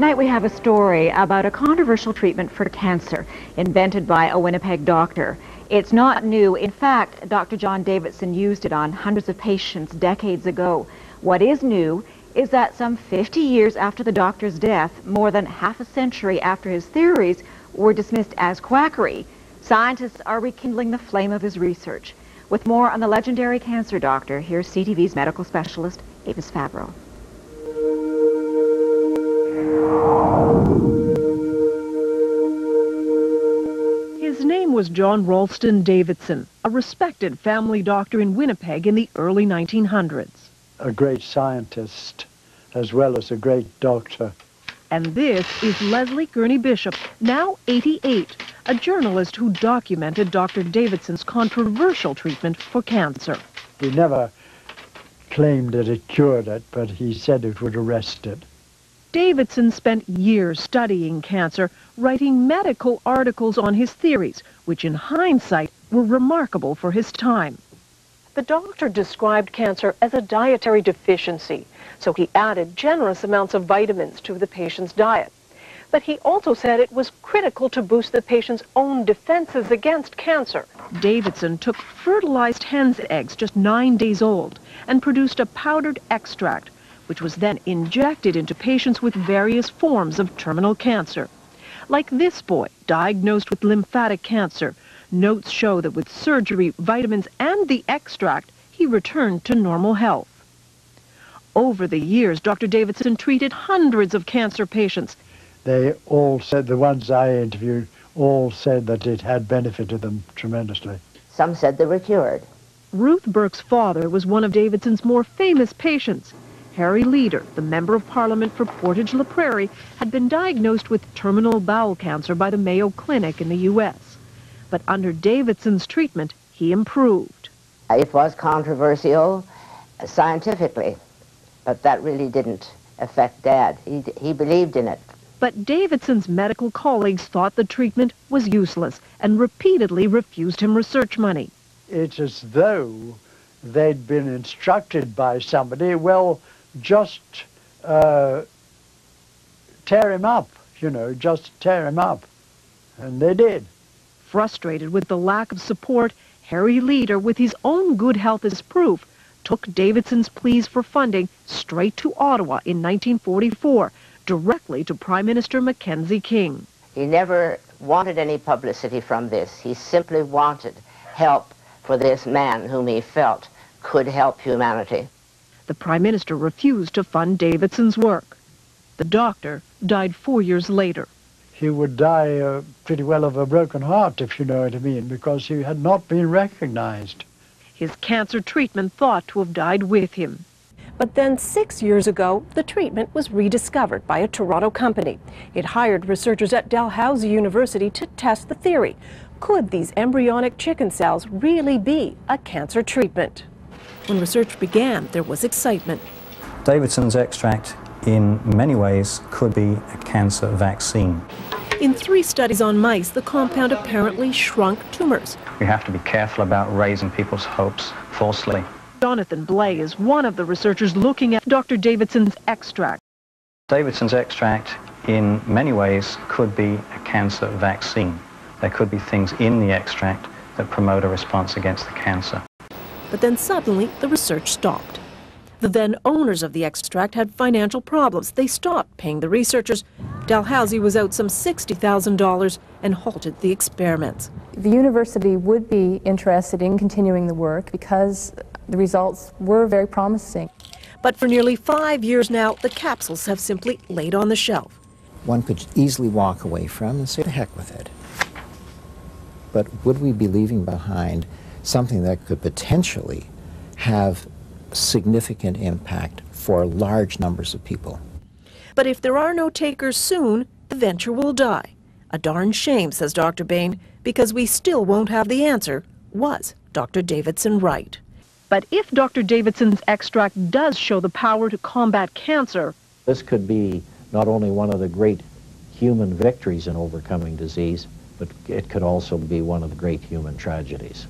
Tonight we have a story about a controversial treatment for cancer invented by a Winnipeg doctor. It's not new. In fact, Dr. John Davidson used it on hundreds of patients decades ago. What is new is that some 50 years after the doctor's death, more than half a century after his theories were dismissed as quackery, scientists are rekindling the flame of his research. With more on the legendary cancer doctor, here's CTV's medical specialist, Avis Fabro. His name was John Ralston Davidson, a respected family doctor in Winnipeg in the early 1900s. A great scientist as well as a great doctor. And this is Leslie Gurney Bishop, now 88, a journalist who documented Dr. Davidson's controversial treatment for cancer. He never claimed that it cured it, but he said it would arrest it. Davidson spent years studying cancer, writing medical articles on his theories, which in hindsight were remarkable for his time. The doctor described cancer as a dietary deficiency, so he added generous amounts of vitamins to the patient's diet. But he also said it was critical to boost the patient's own defenses against cancer. Davidson took fertilized hen's eggs just 9 days old and produced a powdered extract, which was then injected into patients with various forms of terminal cancer. Like this boy, diagnosed with lymphatic cancer, notes show that with surgery, vitamins, and the extract, he returned to normal health. Over the years, Dr. Davidson treated hundreds of cancer patients. They all said, the ones I interviewed, all said that it had benefited them tremendously. Some said they were cured. Ruth Burke's father was one of Davidson's more famous patients. Harry Leader, the Member of Parliament for Portage-la Prairie, had been diagnosed with terminal bowel cancer by the Mayo Clinic in the U.S. But under Davidson's treatment, he improved. It was controversial scientifically, but that really didn't affect Dad. He believed in it. But Davidson's medical colleagues thought the treatment was useless and repeatedly refused him research money. It's as though they'd been instructed by somebody, well, just tear him up, just tear him up. And they did. Frustrated with the lack of support, Harry Leader, with his own good health as proof, took Davidson's pleas for funding straight to Ottawa in 1944, directly to Prime Minister Mackenzie King. He never wanted any publicity from this. He simply wanted help for this man whom he felt could help humanity. The Prime Minister refused to fund Davidson's work. The doctor died 4 years later. He would die pretty well of a broken heart, if you know what I mean, because he had not been recognized. His cancer treatment thought to have died with him. But then 6 years ago, the treatment was rediscovered by a Toronto company. It hired researchers at Dalhousie University to test the theory. Could these embryonic chicken cells really be a cancer treatment? When research began, there was excitement. Davidson's extract, in many ways, could be a cancer vaccine. In 3 studies on mice, the compound apparently shrunk tumors. We have to be careful about raising people's hopes falsely. Jonathan Blay is one of the researchers looking at Dr. Davidson's extract. Davidson's extract, in many ways, could be a cancer vaccine. There could be things in the extract that promote a response against the cancer. But then suddenly, the research stopped. The then owners of the extract had financial problems. They stopped paying the researchers. Dalhousie was out some $60,000 and halted the experiments. The university would be interested in continuing the work because the results were very promising. But for nearly 5 years now, the capsules have simply laid on the shelf. One could easily walk away from and say, to heck with it. But would we be leaving behind something that could potentially have significant impact for large numbers of people? But if there are no takers soon, the venture will die. A darn shame, says Dr. Bain, because we still won't have the answer. Was Dr. Davidson right? But if Dr. Davidson's extract does show the power to combat cancer, this could be not only one of the great human victories in overcoming disease, but it could also be one of the great human tragedies.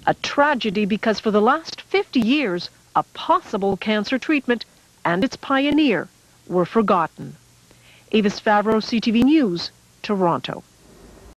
A tragedy because for the last 50 years, a possible cancer treatment and its pioneer were forgotten. Avis Favreau, CTV News, Toronto.